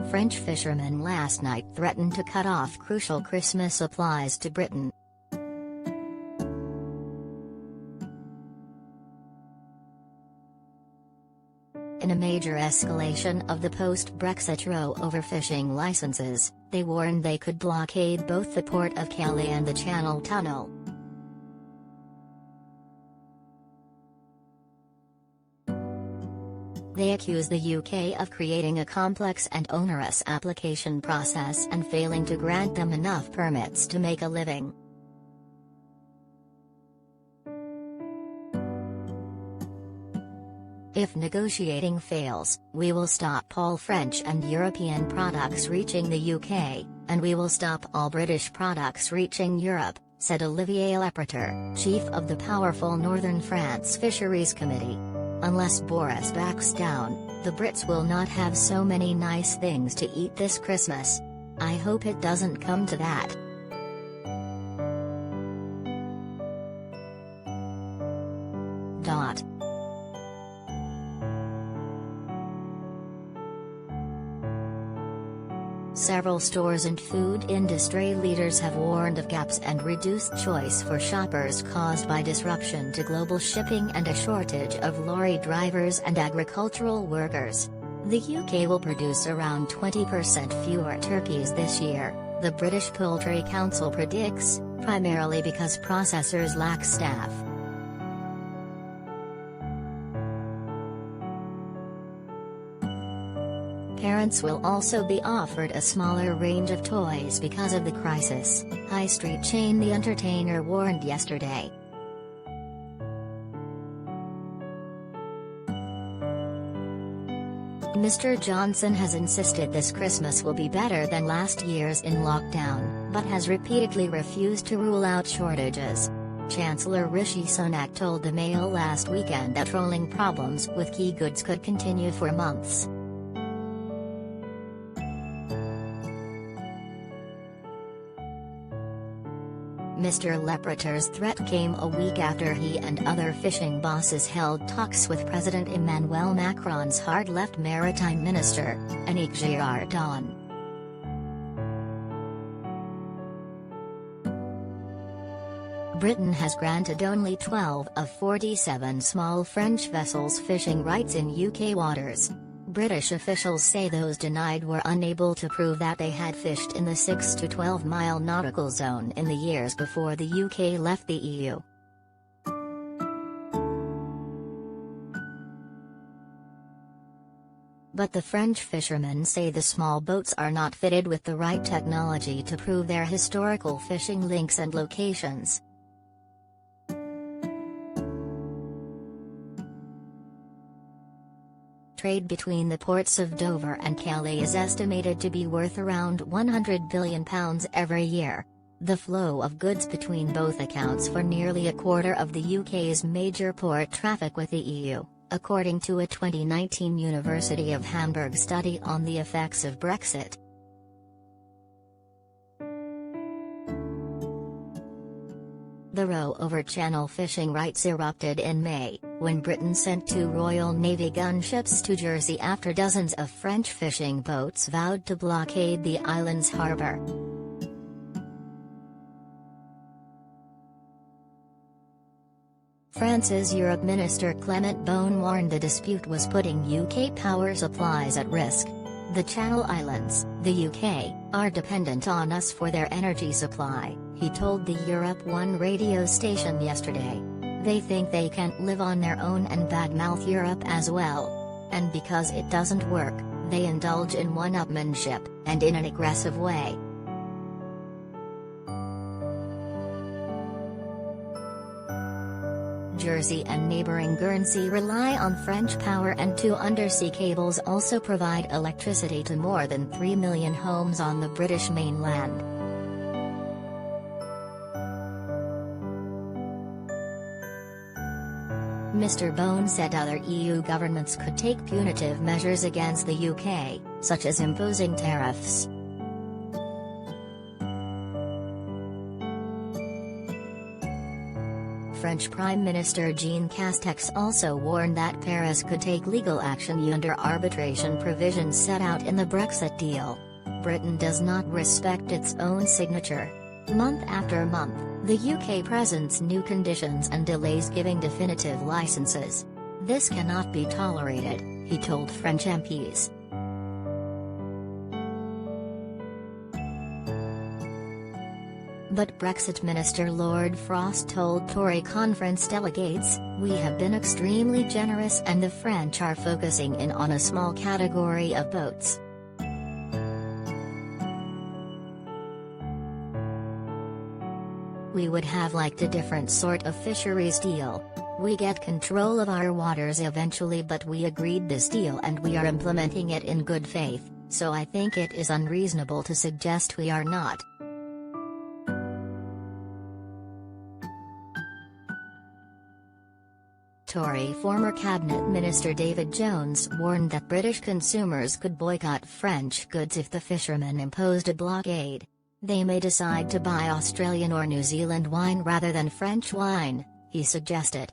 French fishermen last night threatened to cut off crucial Christmas supplies to Britain. In a major escalation of the post-Brexit row over fishing licenses, they warned they could blockade both the port of Calais and the Channel Tunnel. They accuse the UK of creating a complex and onerous application process and failing to grant them enough permits to make a living. If negotiating fails, we will stop all French and European products reaching the UK, and we will stop all British products reaching Europe, said Olivier Lepreter, chief of the powerful Northern France Fisheries Committee. Unless Boris backs down, the Brits will not have so many nice things to eat this Christmas. I hope it doesn't come to that. Several stores and food industry leaders have warned of gaps and reduced choice for shoppers caused by disruption to global shipping and a shortage of lorry drivers and agricultural workers. The UK will produce around 20% fewer turkeys this year, the British Poultry Council predicts, primarily because processors lack staff. Parents will also be offered a smaller range of toys because of the crisis, high street chain The Entertainer warned yesterday. Mr. Johnson has insisted this Christmas will be better than last year's in lockdown, but has repeatedly refused to rule out shortages. Chancellor Rishi Sunak told the Mail last weekend that rolling problems with key goods could continue for months. Mr. Lepreter's threat came a week after he and other fishing bosses held talks with President Emmanuel Macron's hard-left maritime minister, Annick Girardin. Britain has granted only 12 of 47 small French vessels fishing rights in UK waters. British officials say those denied were unable to prove that they had fished in the 6 to 12-mile nautical zone in the years before the UK left the EU. But the French fishermen say the small boats are not fitted with the right technology to prove their historical fishing links and locations. Trade between the ports of Dover and Calais is estimated to be worth around £100 billion every year. The flow of goods between both accounts for nearly a quarter of the UK's major port traffic with the EU, according to a 2019 University of Hamburg study on the effects of Brexit. The row over Channel fishing rights erupted in May, when Britain sent 2 Royal Navy gunships to Jersey after dozens of French fishing boats vowed to blockade the island's harbour. France's Europe Minister Clement Beaune warned the dispute was putting UK power supplies at risk. The Channel Islands, the UK, are dependent on us for their energy supply, he told the Europe 1 radio station yesterday. They think they can't live on their own and badmouth Europe as well. And because it doesn't work, they indulge in one-upmanship, and in an aggressive way. Jersey and neighbouring Guernsey rely on French power, and 2 undersea cables also provide electricity to more than 3 million homes on the British mainland. Mr. Beaune said other EU governments could take punitive measures against the UK, such as imposing tariffs. French Prime Minister Jean Castex also warned that Paris could take legal action under arbitration provisions set out in the Brexit deal. Britain does not respect its own signature. Month after month, the UK presents new conditions and delays giving definitive licenses. This cannot be tolerated, he told French MPs. But Brexit Minister Lord Frost told Tory conference delegates, "We have been extremely generous and the French are focusing in on a small category of boats. We would have liked a different sort of fisheries deal. We get control of our waters eventually, but we agreed this deal and we are implementing it in good faith, so I think it is unreasonable to suggest we are not." Tory former Cabinet Minister David Jones warned that British consumers could boycott French goods if the fishermen imposed a blockade. They may decide to buy Australian or New Zealand wine rather than French wine, he suggested.